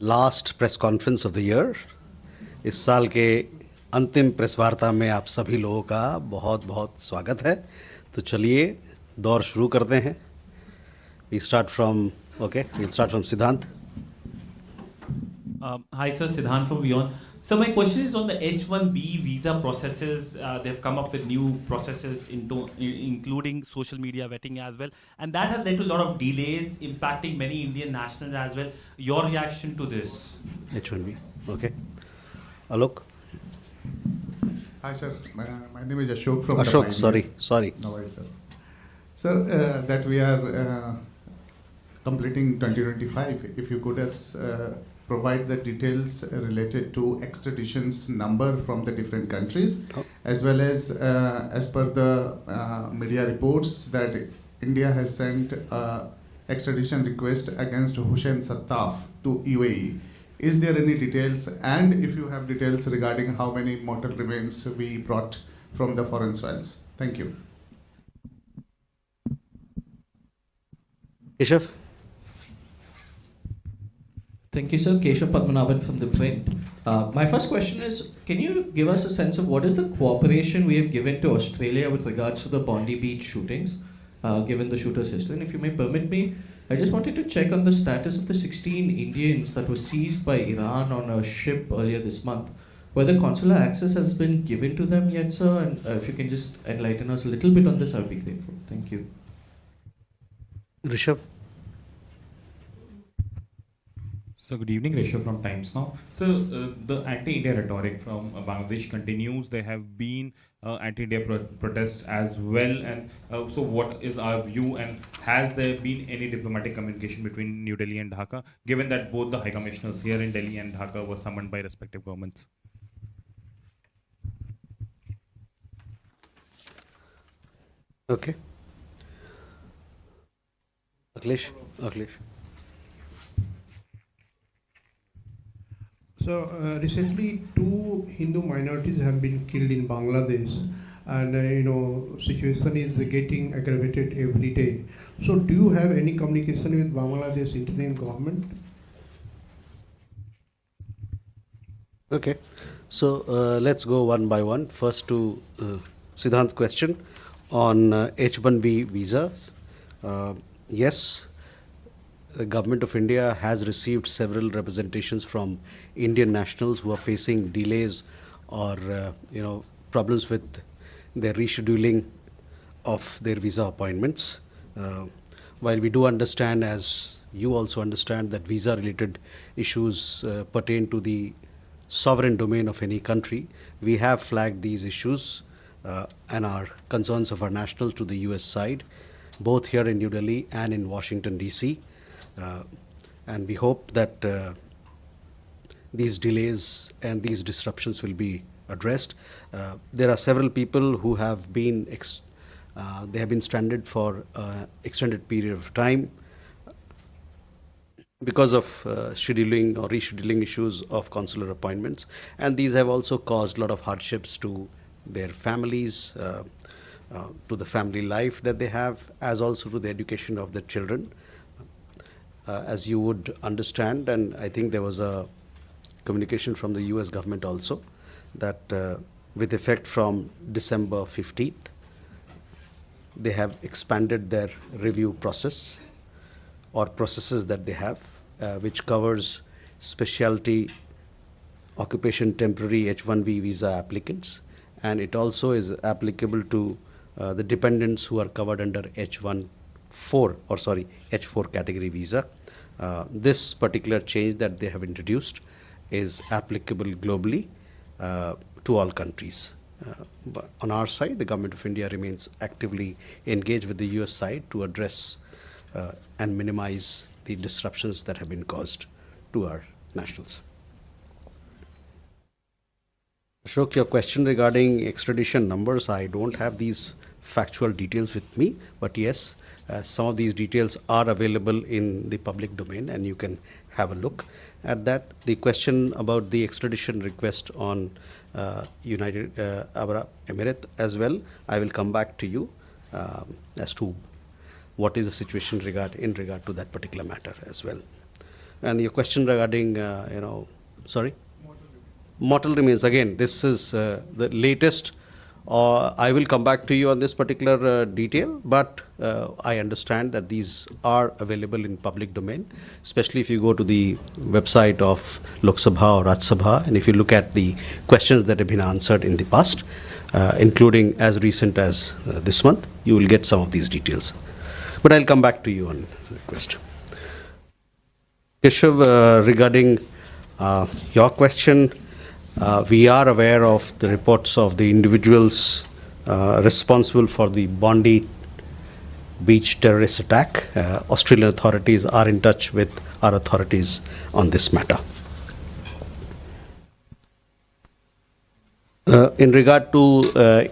Last press conference of the year, इस साल के अंतिम प्रेस वार्ता में आप सभी लोगों का बहुत बहुत स्वागत है। तो चलिए दौर शुरू करते हैं। वी स्टार्ट फ्रॉम सिद्धांत। Hi, sir. Siddhant from Beyond. So my question is on the H-1B visa processes. They've come up with new processes, including social media vetting as well, and that has led to a lot of delays, impacting many Indian nationals as well. Your reaction to this? H1B. Okay. Alok. Hi, sir. My name is Ashok from Ashok, the sorry. No worries, sir. Sir, that we are completing 2025, if you could provide the details related to extradition's number from the different countries, as well as per the media reports that India has sent extradition request against Hussein Sattaf to UAE. Is there any details, and if you have details regarding how many mortal remains we brought from the foreign soils? Thank you. Keshav. Thank you, sir. Keshav Padmanabhan from The Print. My first question is, can you give us a sense of what is the cooperation we have given to Australia with regards to the Bondi Beach shootings, given the shooter's history? And if you may permit me, I just wanted to check on the status of the 16 Indians that were seized by Iran on a ship earlier this month. Whether consular access has been given to them yet, sir? And if you can just enlighten us a little bit on this, I would be grateful. Thank you. Rishabh. So good evening, Rishabh from Times Now. So the anti-India rhetoric from Bangladesh continues. There have been anti-India protests as well. And so what is our view, and has there been any diplomatic communication between New Delhi and Dhaka, given that both the High Commissioners here in Delhi and Dhaka were summoned by respective governments? Okay. Akhilesh. So recently, 2 Hindu minorities have been killed in Bangladesh, and situation is getting aggravated every day. So, do you have any communication with Bangladesh interim government? Okay. So let's go one by one. First to Siddhant's question on H1B visas. Yes. The government of India has received several representations from Indian nationals who are facing delays or problems with their rescheduling of their visa appointments. While we do understand, as you also understand, that visa-related issues pertain to the sovereign domain of any country, we have flagged these issues and our concerns of our nationals to the US side, both here in New Delhi and in Washington, D.C. And we hope that these delays and these disruptions will be addressed. There are several people who have been stranded for extended period of time because of scheduling or rescheduling issues of consular appointments, and these have also caused a lot of hardships to their families, to the family life that they have, as also to the education of their children. As you would understand, and I think there was a communication from the US government also, that with effect from December 15th, they have expanded their review process or processes that they have, which covers specialty occupation temporary H-1B visa applicants, and it also is applicable to the dependents who are covered under H4 category visa. This particular change that they have introduced is applicable globally to all countries. But on our side, the Government of India remains actively engaged with the US side to address and minimize the disruptions that have been caused to our nationals. Ashok, your question regarding extradition numbers, I don't have these factual details with me, but yes, some of these details are available in the public domain, and you can have a look at that. The question about the extradition request on United Arab Emirates as well, I will come back to you as to what is the situation in regard to that particular matter as well. And your question regarding, sorry? Mortal remains. Again, this is the latest. I will come back to you on this particular detail, but I understand that these are available in public domain, especially if you go to the website of Lok Sabha or Rajya Sabha, and if you look at the questions that have been answered in the past, including as recent as this month, you will get some of these details. But I'll come back to you on request. Keshav, regarding your question, we are aware of the reports of the individuals responsible for the Bondi beach terrorist attack. Australian authorities are in touch with our authorities on this matter. In regard to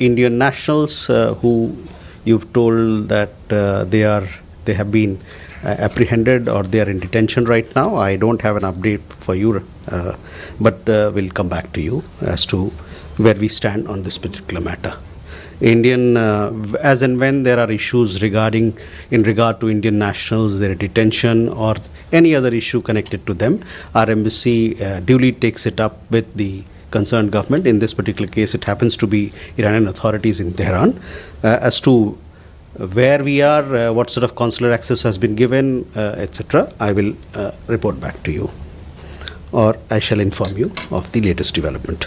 Indian nationals who you've told that they have been apprehended or they are in detention right now, I don't have an update for you, but we'll come back to you as to where we stand on this particular matter. As and when there are issues in regard to Indian nationals, their detention or any other issue connected to them, our embassy duly takes it up with the concerned government. In this particular case, it happens to be Iranian authorities in Tehran, as to where we are, what sort of consular access has been given, etc. I will report back to you, or I shall inform you of the latest development.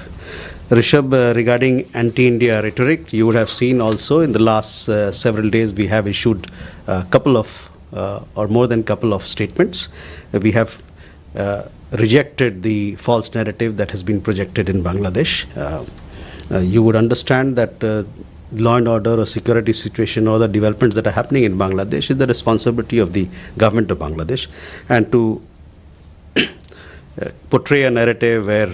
Rishabh, regarding anti-India rhetoric, you would have seen also in the last several days we have issued a couple of, or more than couple of statements. We have rejected the false narrative that has been projected in Bangladesh. You would understand that law and order or security situation or the developments that are happening in Bangladesh is the responsibility of the government of Bangladesh, and to portray a narrative where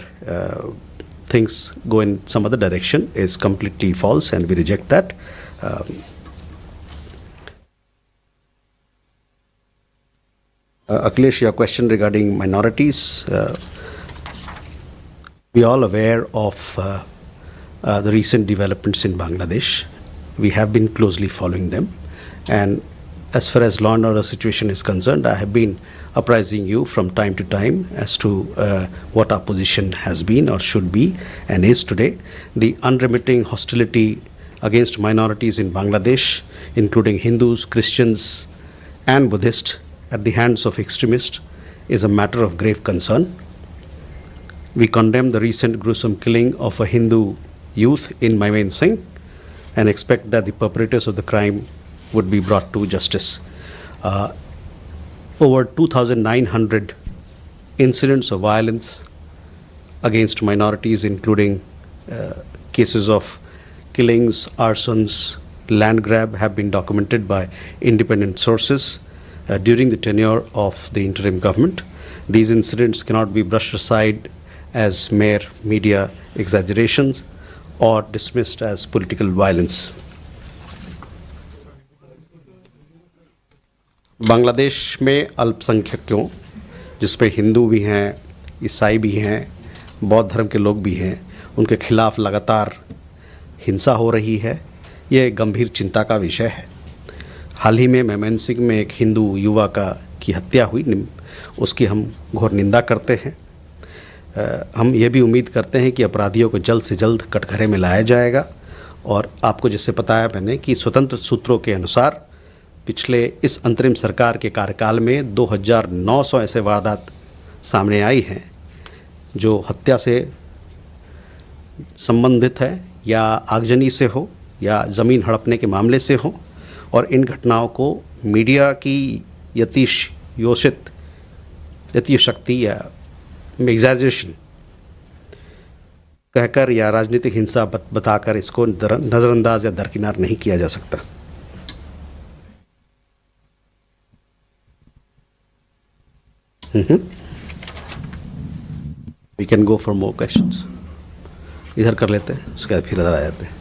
things go in some other direction is completely false, and we reject that. Akhilesh, your question regarding minorities, we are all aware of the recent developments in Bangladesh. We have been closely following them, and as far as law and order situation is concerned, I have been apprising you from time to time as to what our position has been or should be and is today. The unremitting hostility against minorities in Bangladesh, including Hindus, Christians and Buddhists, at the hands of extremists is a matter of grave concern. We condemn the recent gruesome killing of a Hindu youth in Maimain Singh and expect that the perpetrators of the crime would be brought to justice. Over 2,900 incidents of violence against minorities, including cases of killings, arsons, land grab, have been documented by independent sources during the tenure of the interim government. These incidents cannot be brushed aside as mere media exaggerations or dismissed as political violence. Bangladesh में अल्पसंख्यकों, जिसमें हिंदू भी हैं, ईसाई भी हैं, बौद्ध धर्म के लोग भी हैं, उनके खिलाफ लगातार हिंसा हो रही है। ये गंभीर चिंता का विषय है। हाल ही में मैमन सिंह में एक हिंदू युवा की हत्या हुई, उसकी हम घोर निंदा करते हैं। हम ये भी उम्मीद करते हैं कि अपराधियों को जल्द से जल्द कटघरे में लाया जाएगा। और आपको जैसे बताया मैंने कि स्वतंत्र सूत्रों के अनुसार पिछले इस अंतरिम सरकार के कार्यकाल में 2900 ऐसे वारदात सामने आई हैं जो हत्या से संबंधित है, या आगजनी से हो, या ज़मीन हड़पने के मामले से हो। और इन घटनाओं को मीडिया की यतिशक्ति या एग्जैजरेशन कहकर या राजनीतिक हिंसा बताकर इसको नज़रअंदाज या दरकिनार नहीं किया जा सकता। We can go for more questions. इधर कर लेते हैं, उसके बाद फिर इधर आ जाते हैं।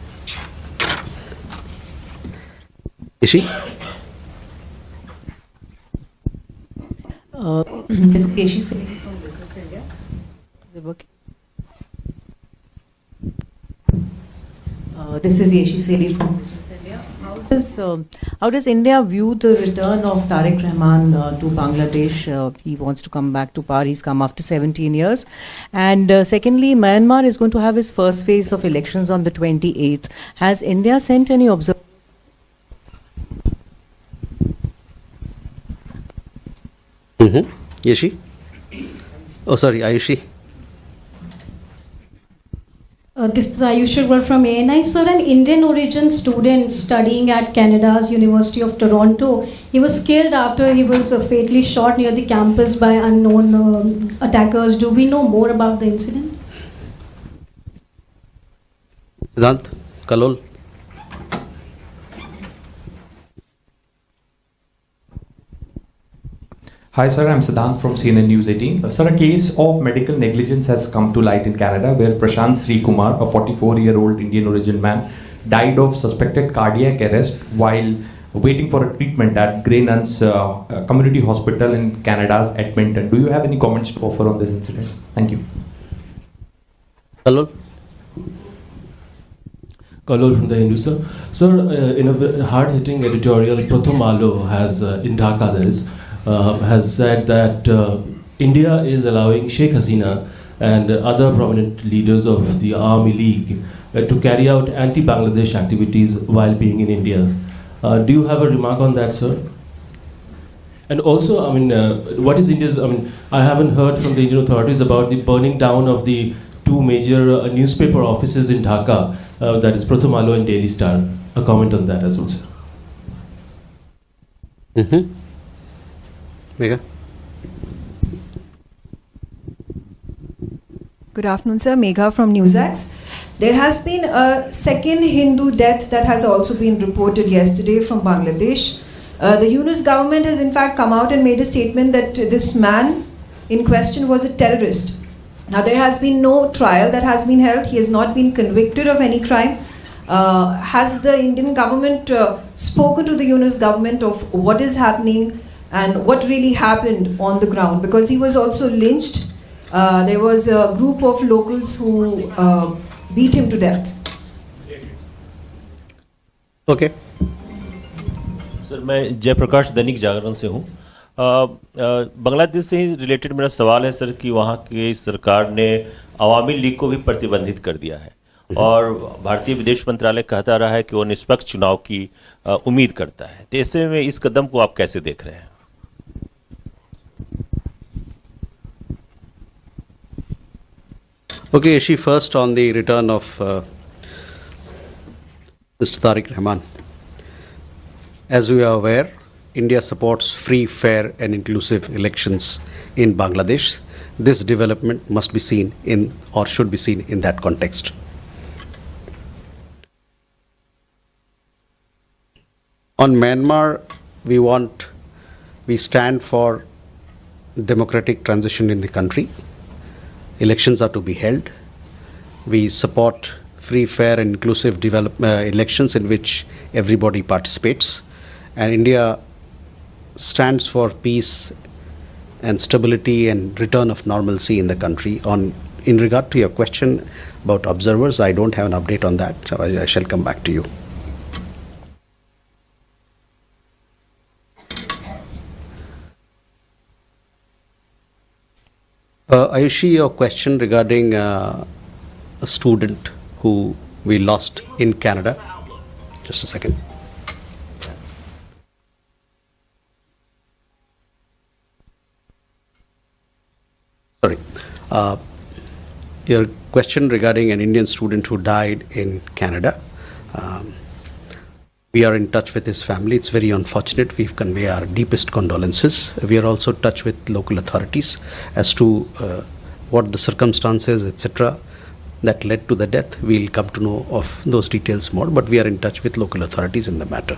Ishi? This is Keshi Singh from Business India. Is it working? This is Yeshi Seli from Business India. How does India view the return of Tarique Rahman to Bangladesh? He wants to come back to power. He's come after 17 years. And secondly, Myanmar is going to have his first phase of elections on the 28th. Has India sent any observers? Yeshi? Oh, sorry, Ayushi. This is Ayushi from ANI. Sir, an Indian origin student studying at Canada's University of Toronto, he was killed after he was fatally shot near the campus by unknown attackers. Do we know more about the incident? Siddhant, Kalol. Hi sir, I'm Siddhant from CNN News 18. Sir, a case of medical negligence has come to light in Canada where Prashant Sri Kumar, a 44-year-old Indian origin man, died of suspected cardiac arrest while waiting for a treatment at Grey Nuns Community Hospital in Canada's Edmonton. Do you have any comments to offer on this incident? Thank you. Kalol. Kalol from the Hindu, sir. Sir, in a hard-hitting editorial, Pratham Alo has, in Dhaka that is, has said that India is allowing Sheikh Hasina and other prominent leaders of the Army League to carry out anti-Bangladesh activities while being in India. Do you have a remark on that, sir? And also, I mean, what is India's, I mean, I haven't heard from the Indian authorities about the burning down of the two major newspaper offices in Dhaka, that is Pratham Alo and Daily Star. A comment on that as well, sir. Megha? Good afternoon, sir. Megha from NewsX. There has been a second Hindu death that has also been reported yesterday from Bangladesh. The Yunus government has in fact come out and made a statement that this man in question was a terrorist. Now there has been no trial that has been held. He has not been convicted of any crime. Has the Indian government spoken to the Yunus government of what is happening and what really happened on the ground? Because he was also lynched. There was a group of locals who beat him to death. Okay. Sir मैं जयप्रकाश दैनिक जागरण से हूँ। बांग्लादेश से ही related मेरा सवाल है sir कि वहाँ की सरकार ने अवामी लीग को भी प्रतिबंधित कर दिया है और भारतीय विदेश मंत्रालय कहता रहा है कि वो निष्पक्ष चुनाव की उम्मीद करता है। तो ऐसे में इस कदम को आप कैसे देख रहे हैं? Okay, Yeshi, first on the return of Mr. Tarique Rahman. As we are aware, India supports free, fair and inclusive elections in Bangladesh. This development must be seen in or should be seen in that context. On Myanmar, we stand for democratic transition in the country. Elections are to be held. We support free, fair and inclusive elections in which everybody participates. And India stands for peace and stability and return of normalcy in the country. In regard to your question about observers, I don't have an update on that. So I shall come back to you. Ayushi, your question regarding a student who we lost in Canada. Just a second. Sorry. Your question regarding an Indian student who died in Canada. We are in touch with his family. It's very unfortunate. We've conveyed our deepest condolences. We are also in touch with local authorities as to what the circumstances, etc., that led to the death. We'll come to know of those details more, but we are in touch with local authorities in the matter.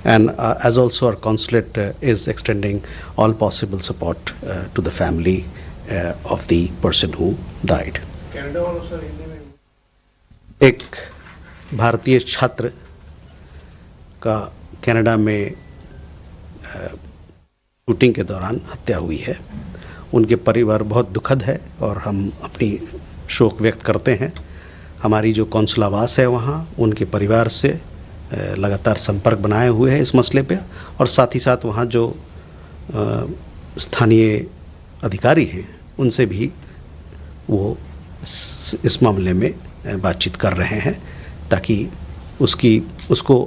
And as also our consulate is extending all possible support to the family of the person who died. एक भारतीय छात्र का Canada में shooting के दौरान हत्या हुई है। उनके परिवार बहुत दुखद है और हम अपनी शोक व्यक्त करते हैं। हमारी जो कौंसलावास है वहाँ उनके परिवार से लगातार संपर्क बनाए हुए हैं इस मसले पे, और साथ ही साथ वहाँ जो स्थानीय अधिकारी हैं उनसे भी वो इस मामले में बातचीत कर रहे हैं, ताकि उसको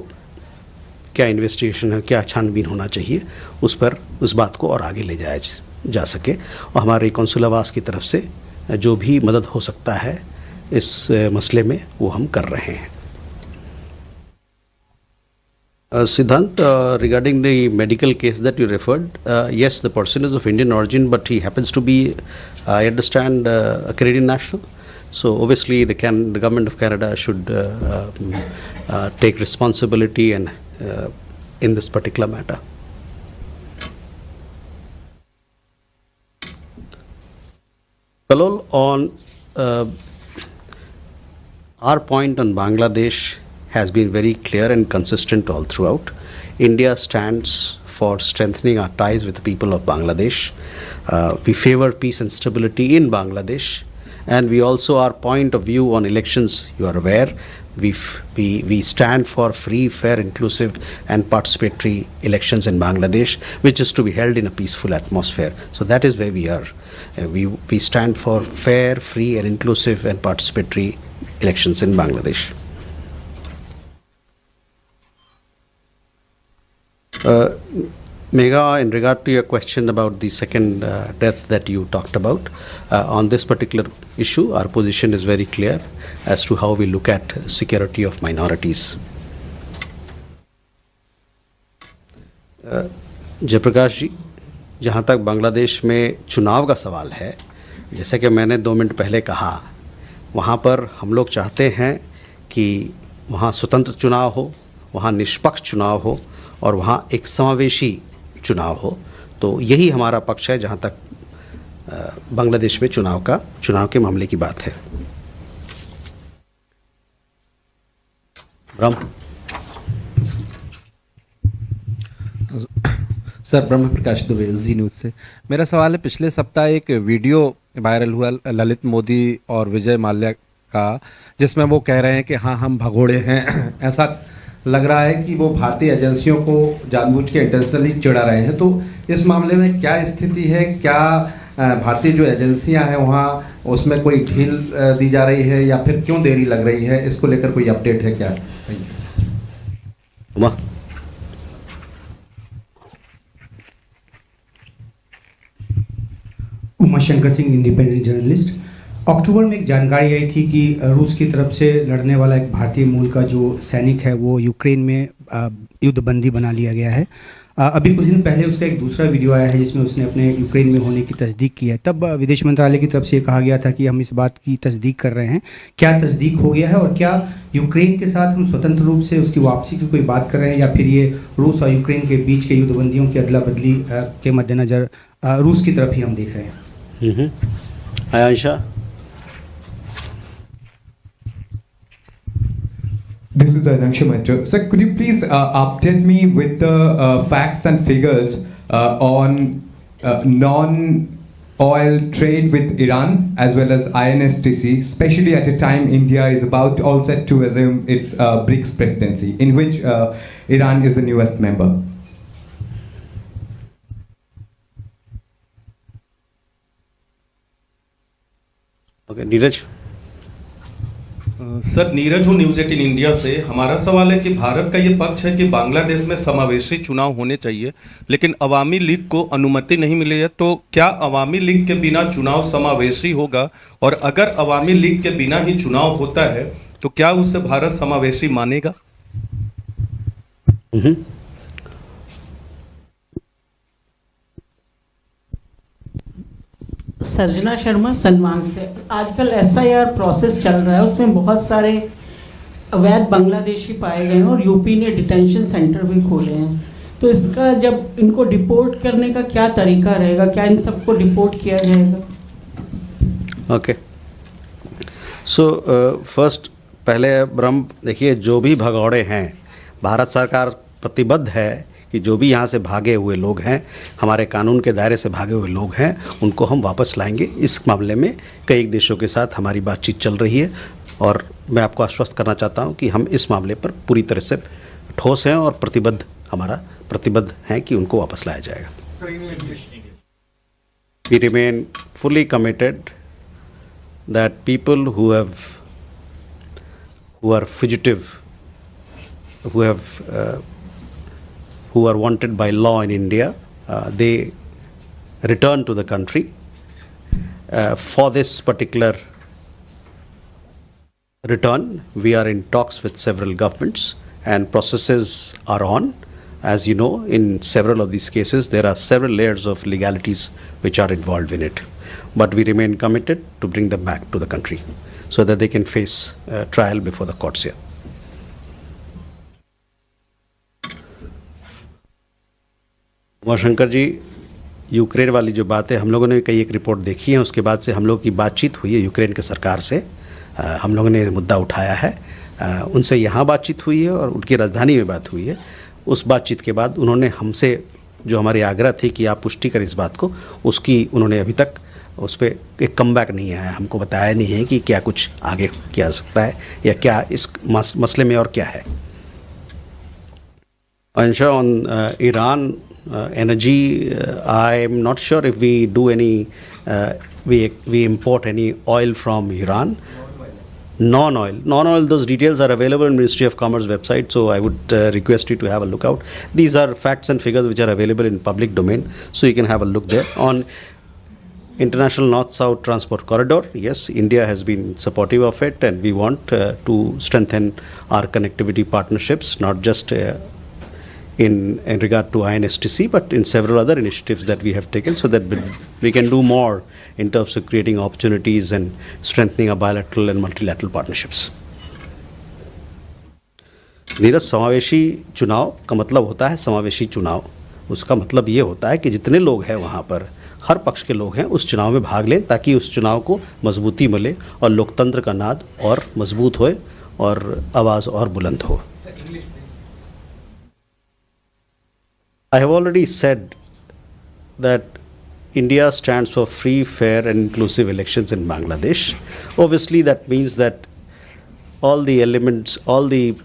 क्या इन्वेस्टिगेशन है, क्या छानबीन होना चाहिए, उस बात को और आगे ले जाया जा सके। और हमारे कौंसुलावास की तरफ से जो भी मदद हो सकता है इस मसले में वो हम कर रहे हैं। Siddhant, regarding the medical case that you referred, yes, the person is of Indian origin, but he happens to be, I understand, a Canadian national. So obviously, the government of Canada should take responsibility and in this particular matter. Kalol, on our point on Bangladesh has been very clear and consistent all throughout. India stands for strengthening our ties with the people of Bangladesh. We favor peace and stability in Bangladesh, and we also, our point of view on elections, you are aware, we stand for free, fair, inclusive and participatory elections in Bangladesh, which is to be held in a peaceful atmosphere. So that is where we are. We stand for fair, free and inclusive and participatory elections in Bangladesh. Megha, in regard to your question about the second death that you talked about, on this particular issue, our position is very clear as to how we look at security of minorities. Jayaprakash जी, जहाँ तक बांग्लादेश में चुनाव का सवाल है, जैसे कि मैंने 2 मिनट पहले कहा, वहाँ पर हम लोग चाहते हैं कि वहाँ स्वतंत्र चुनाव हो, वहाँ निष्पक्ष चुनाव हो और वहाँ एक समावेशी चुनाव हो। तो यही हमारा पक्ष है जहाँ तक बांग्लादेश में चुनाव के मामले की बात है। सर, ब्रह्म प्रकाश दुबे, जी न्यूज़ से। मेरा सवाल है, पिछले सप्ताह एक वीडियो वायरल हुआ ललित मोदी और विजय माल्या का, जिसमें वो कह रहे हैं कि हाँ हम भगोड़े हैं। ऐसा लग रहा है कि वो भारतीय एजेंसियों को जानबूझ के इंटेंशनली चिढ़ा रहे हैं। तो इस मामले में क्या स्थिति है? क्या भारतीय जो एजेंसियां हैं वहाँ उसमें कोई ढील दी जा रही है या फिर क्यों देरी लग रही है? इसको लेकर कोई अपडेट है क्या? Umashankar Singh, independent journalist. अक्टूबर में एक जानकारी आई थी कि रूस की तरफ से लड़ने वाला एक भारतीय मूल का जो सैनिक है वो यूक्रेन में युद्धबंदी बना लिया गया है। अभी कुछ दिन पहले उसका एक दूसरा वीडियो आया है जिसमें उसने अपने यूक्रेन में होने की तस्दीक की है। तब विदेश मंत्रालय की तरफ से ये कहा गया था कि हम इस बात की तस्दीक कर रहे हैं। क्या तस्दीक हो गया है और क्या यूक्रेन के साथ हम स्वतंत्र रूप से उसकी वापसी की कोई बात कर रहे हैं या फिर ये रूस और यूक्रेन के बीच के युद्धबंदियों की अदला बदली के मद्देनज़र रूस की तरफ ही हम देख रहे हैं? आयांशा। This is Anaksha Maitra. Sir, could you please update me with the facts and figures on non-oil trade with Iran as well as INSTC, especially at a time India is about all set to assume its BRICS presidency, in which Iran is the newest member? Okay, Neeraj. Sir, Neeraj हूँ news 18 India से। हमारा सवाल है कि भारत का ये पक्ष है कि बांग्लादेश में समावेशी चुनाव होने चाहिए, लेकिन अवामी लीग को अनुमति नहीं मिली है। तो क्या अवामी लीग के बिना चुनाव समावेशी होगा? और अगर अवामी लीग के बिना ही चुनाव होता है तो क्या उससे भारत समावेशी मानेगा? सर्जना शर्मा, सलमान से। आजकल SIR प्रोसेस चल रहा है, उसमें बहुत सारे अवैध बांग्लादेशी पाए गए हैं और यूपी ने डिटेंशन सेंटर भी खोले हैं। तो इसका जब इनको डिपोर्ट करने का क्या तरीका रहेगा? क्या इन सबको डिपोर्ट किया जाएगा? ओके, सो फर्स्ट पहले ब्रह्म देखिए, जो भी भगौड़े हैं, भारत सरकार प्रतिबद्ध है कि जो भी यहाँ से भागे हुए लोग हैं, हमारे कानून के दायरे से भागे हुए लोग हैं, उनको हम वापस लाएंगे। इस मामले में कई देशों के साथ हमारी बातचीत चल रही है और मैं आपको आश्वस्त करना चाहता हूँ कि हम इस मामले पर पूरी तरह से ठोस हैं और प्रतिबद्ध हैं कि उनको वापस लाया जाएगा. We remain fully committed that people who are fugitive, who are wanted by law in India, they return to the country. For this particular return, we are in talks with several governments and processes are on. As you know, in several of these cases, there are several layers of legalities which are involved in it. But we remain committed to bring them back to the country so that they can face trial before the courts here. Umashankar ji, Ukraine वाली जो बात है, हम लोगों ने कई एक report देखी है, उसके बाद से हम लोगों की बातचीत हुई है यूक्रेन के सरकार से. हम लोगों ने मुद्दा उठाया है, उनसे यहाँ बातचीत हुई है और उनकी राजधानी में बात हुई है. उस बातचीत के बाद उन्होंने हमसे जो हमारी आग्रह थी कि आप पुष्टि करें इस बात को, उसकी उन्होंने अभी तक उस पर एक कमबैक नहीं आया. हमको बताया नहीं है कि क्या कुछ आगे किया जा सकता है या क्या इस मसले में और क्या है. Ansha, on Iran energy, I am not sure if we do any, we import any oil from Iran. Non-oil, those details are available in Ministry of Commerce website, so I would request you to have a look out. These are facts and figures which are available in public domain, so you can have a look there. On International North-South Transport Corridor, yes, India has been supportive of it, and we want to strengthen our connectivity partnerships, not just in regard to INSTC, but in several other initiatives that we have taken, so that we can do more in terms of creating opportunities and strengthening our bilateral and multilateral partnerships. Neeraj, समावेशी चुनाव का मतलब होता है समावेशी चुनाव. उसका मतलब ये होता है कि जितने लोग हैं वहाँ पर, हर पक्ष के लोग हैं, उस चुनाव में भाग लें ताकि उस चुनाव को मजबूती मिले और लोकतंत्र का नाद और मजबूत होए और आवाज़ और बुलंद हो. I have already said that India stands for free, fair and inclusive elections in Bangladesh. Obviously that means that all the elements, all the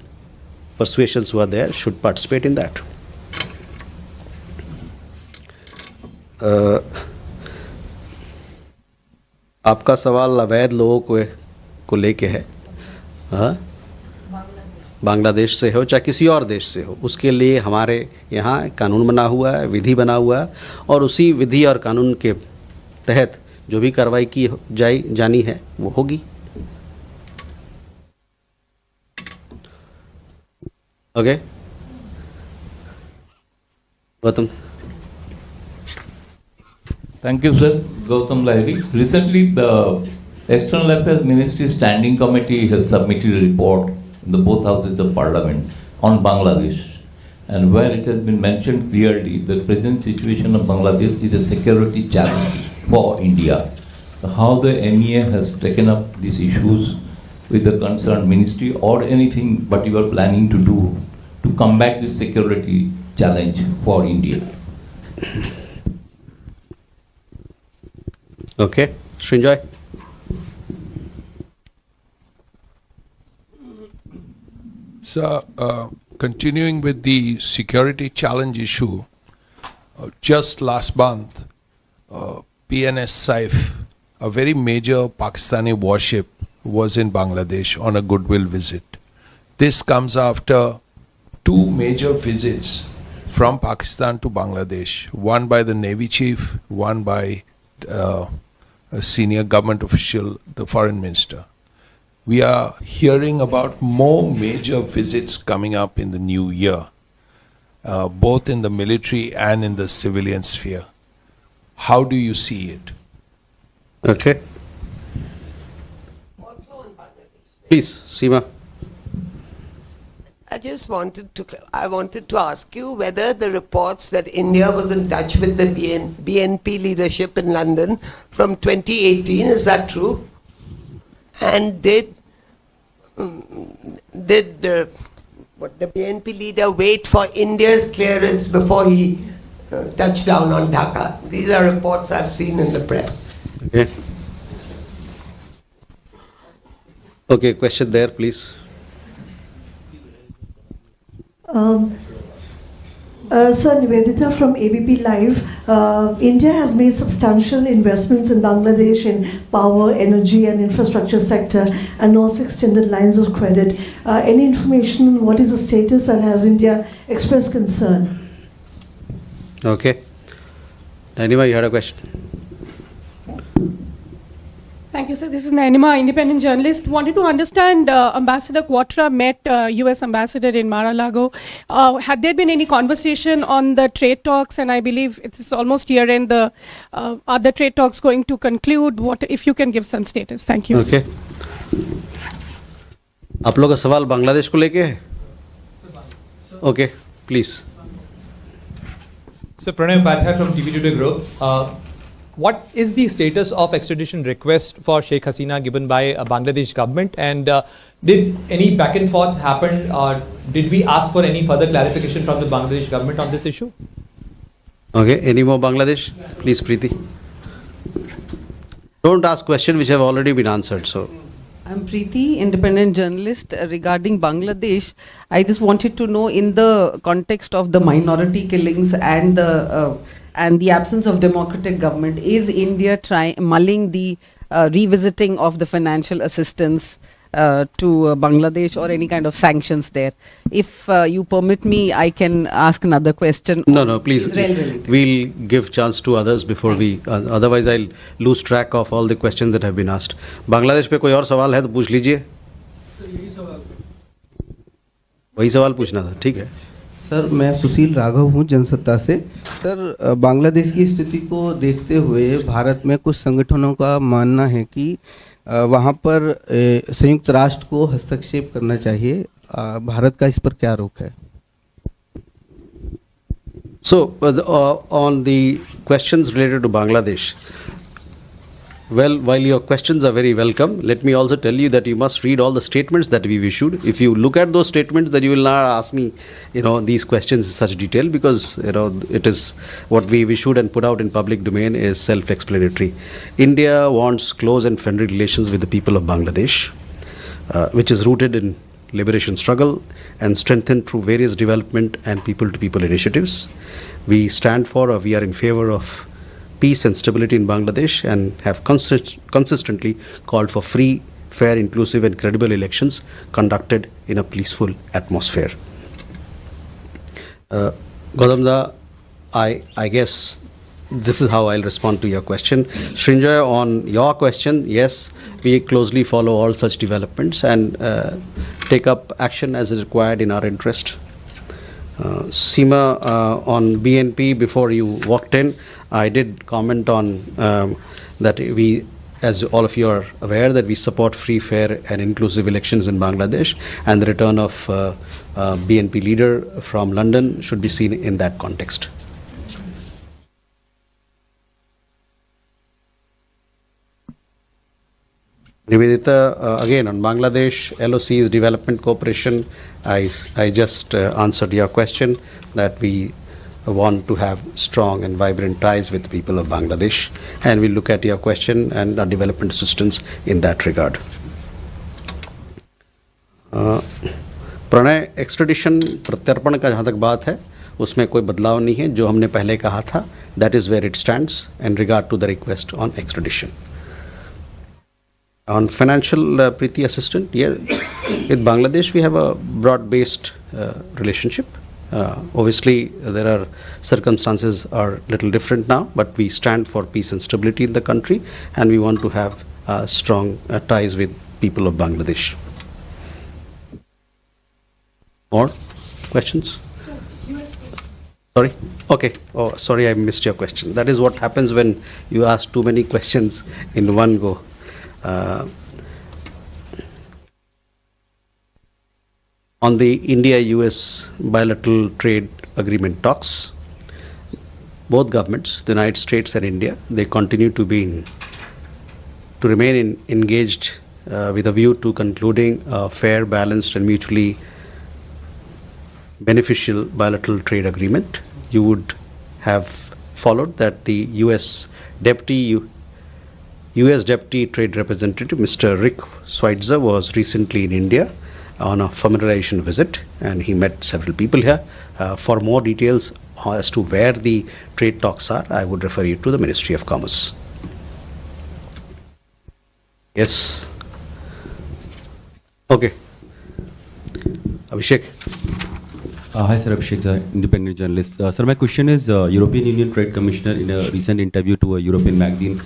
persuasions who are there should participate in that. आपका सवाल अवैध लोगों को लेके है, बांग्लादेश से हो चाहे किसी और देश से हो, उसके लिए हमारे यहाँ कानून बना हुआ है, विधि बना हुआ है, और उसी विधि और कानून के तहत जो भी कार्रवाई की जानी है वो होगी. Okay, Gautam. Thank you, sir. Gautam Lahiri. Recently, the External Affairs Ministry Standing Committee has submitted a report in the both houses of Parliament on Bangladesh, and where it has been mentioned clearly the present situation of Bangladesh is a security challenge for India. How the MEA has taken up these issues with the concerned ministry, or anything what you are planning to do to combat this security challenge for India? Okay, Srinjoy. So, continuing with the security challenge issue, just last month, PNS Saif, a very major Pakistani warship, was in Bangladesh on a goodwill visit. This comes after two major visits from Pakistan to Bangladesh, one by the Navy chief, one by a senior government official, the foreign minister. We are hearing about more major visits coming up in the new year, both in the military and in the civilian sphere. How do you see it? Okay. Please, Seema. I wanted to ask you whether the reports that India was in touch with the BNP leadership in London from 2018, is that true? And did the BNP leader wait for India's clearance before he touched down on Dhaka? These are reports I've seen in the press. Okay. Okay, question there, please. Sir, Nivedita from ABP Live. India has made substantial investments in Bangladesh in power, energy and infrastructure sector and also extended lines of credit. Any information on what is the status and has India expressed concern? Okay. Anyway, you had a question? Thank you, sir. This is Nainima, independent journalist. Wanted to understand, Ambassador Quatra met US Ambassador in Mar-a-Lago. Had there been any conversation on the trade talks? And I believe it's almost year-end. Are the trade talks going to conclude? What, if you can give some status? Thank you. Okay. आप लोग का सवाल बांग्लादेश को लेके है? Okay, please. So Pranay Upadhyay from TV Today Group. What is the status of extradition request for Sheikh Hasina given by Bangladesh government, and did any back and forth happen, or did we ask for any further clarification from the Bangladesh government on this issue? Okay, any more Bangladesh? Please, Preeti. Don't ask questions which have already been answered. So. I'm Preeti, independent journalist. Regarding Bangladesh, I just wanted to know, in the context of the minority killings and the absence of democratic government, is India mulling the revisiting of the financial assistance to Bangladesh or any kind of sanctions there? If you permit me, I can ask another question. No, please. We'll give chance to others before we. Otherwise, I'll lose track of all the questions that have been asked. Bangladesh पे कोई और सवाल है तो पूछ लीजिए. वही सवाल पूछना था, ठीक है. सर, मैं सुशील राघव हूँ जनसत्ता से. सर, बांग्लादेश की स्थिति को देखते हुए भारत में कुछ संगठनों का मानना है कि वहाँ पर संयुक्त राष्ट्र को हस्तक्षेप करना चाहिए. भारत का इस पर क्या रोक है? So, on the questions related to Bangladesh, well, while your questions are very welcome, let me also tell you that you must read all the statements that we've issued. If you look at those statements, then you will not ask me, these questions in such detail, because, it is what we've issued and put out in public domain is self-explanatory. India wants close and friendly relations with the people of Bangladesh, which is rooted in liberation struggle and strengthened through various development and people-to-people initiatives. We stand for, or we are in favor of peace and stability in Bangladesh, and have consistently called for free, fair, inclusive and credible elections conducted in a peaceful atmosphere. Gautamda, I guess this is how I'll respond to your question. Srinjoy, on your question, yes, we closely follow all such developments and take up action as is required in our interest. Seema, on BNP, before you walked in, I did comment on that we, as all of you are aware, that we support free, fair and inclusive elections in Bangladesh, and the return of BNP leader from London should be seen in that context. Nivedita, again on Bangladesh, LOC's development cooperation, I just answered your question that we want to have strong and vibrant ties with the people of Bangladesh, and we'll look at your question and our development assistance in that regard. Pranay, extradition प्रत्यर्पण का जहाँ तक बात है उसमें कोई बदलाव नहीं है. जो हमने पहले कहा था, that is where it stands in regard to the request on extradition. On financial Preeti assistance, with Bangladesh we have a broad-based relationship. Obviously, there are circumstances are little different now, but we stand for peace and stability in the country, and we want to have strong ties with people of Bangladesh. More questions? Sorry? Okay. Oh, sorry, I missed your question. That is what happens when you ask too many questions in one go. On the India-US bilateral trade agreement talks, both governments, the United States and India, they continue to remain engaged with a view to concluding a fair, balanced and mutually beneficial bilateral trade agreement. You would have followed that the US Deputy Trade Representative, Mr. Rick Schweitzer, was recently in India, on a familiarization visit, and he met several people here. For more details as to where the trade talks are, I would refer you to the Ministry of Commerce. Yes. Okay. Abhishek. Hi, sir. Abhishek, independent journalist. Sir, my question is, European Union Trade Commissioner in a recent interview to a European magazine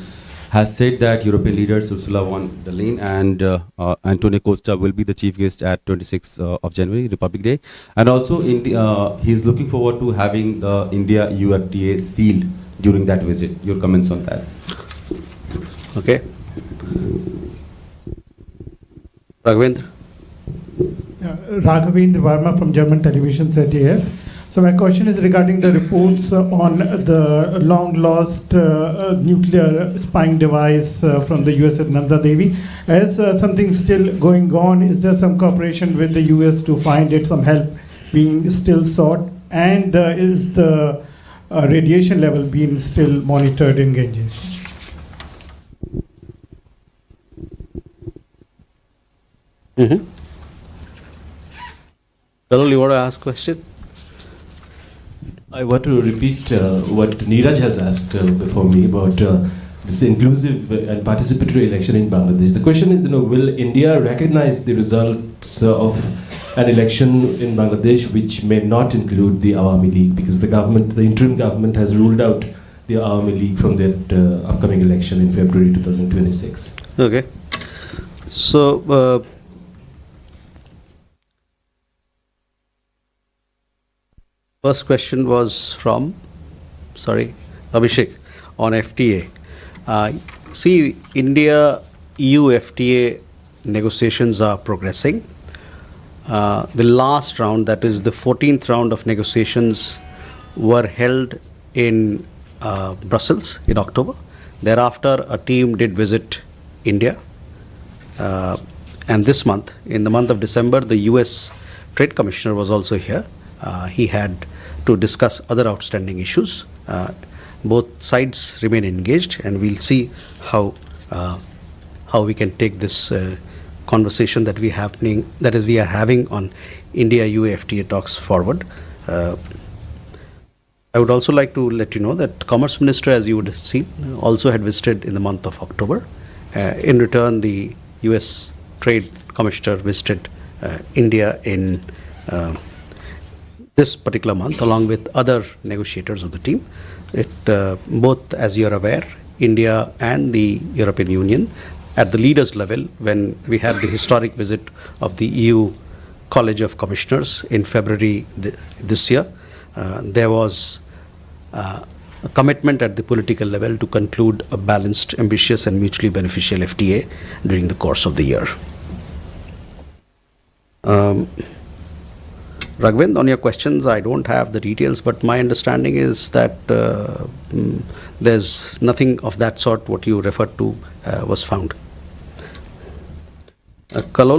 has said that European leaders Ursula von der Leyen and Antonio Costa will be the chief guest at 26th of January, Republic Day. And also, he is looking forward to having the India-EU FTA sealed during that visit. Your comments on that? Okay. Raghavendra. Raghavendra Verma from German television ZDF. So my question is regarding the reports on the long-lost nuclear spying device from the US at Nanda Devi. Is something still going on? Is there some cooperation with the US to find it, some help being still sought? And is the radiation level being still monitored in Ganges? Mm-hmm. Karul, you want to ask a question? I want to repeat what Neeraj has asked before me about this inclusive and participatory election in Bangladesh. The question is, will India recognize the results of an election in Bangladesh which may not include the Awami League, because the interim government has ruled out the Awami League from that upcoming election in February 2026. Okay. So, first question was from, Abhishek, on FTA. See, India-EU FTA negotiations are progressing. The last round, that is the 14th round of negotiations, were held in Brussels in October. Thereafter, a team did visit India. And this month, in the month of December, the US Trade Commissioner was also here. He had to discuss other outstanding issues. Both sides remain engaged, and we'll see how we can take this conversation that we are having on India-EU FTA talks forward. I would also like to let you know that Commerce Minister, as you would have seen, also had visited in the month of October. In return, the US Trade Commissioner visited India in this particular month, along with other negotiators of the team. Both, as you're aware, India and the European Union, at the leaders level, when we had the historic visit of the EU College of Commissioners in February this year, there was a commitment at the political level to conclude a balanced, ambitious and mutually beneficial FTA during the course of the year. Raghavendra, on your questions, I don't have the details, but my understanding is that there's nothing of that sort what you referred to was found. Kalol?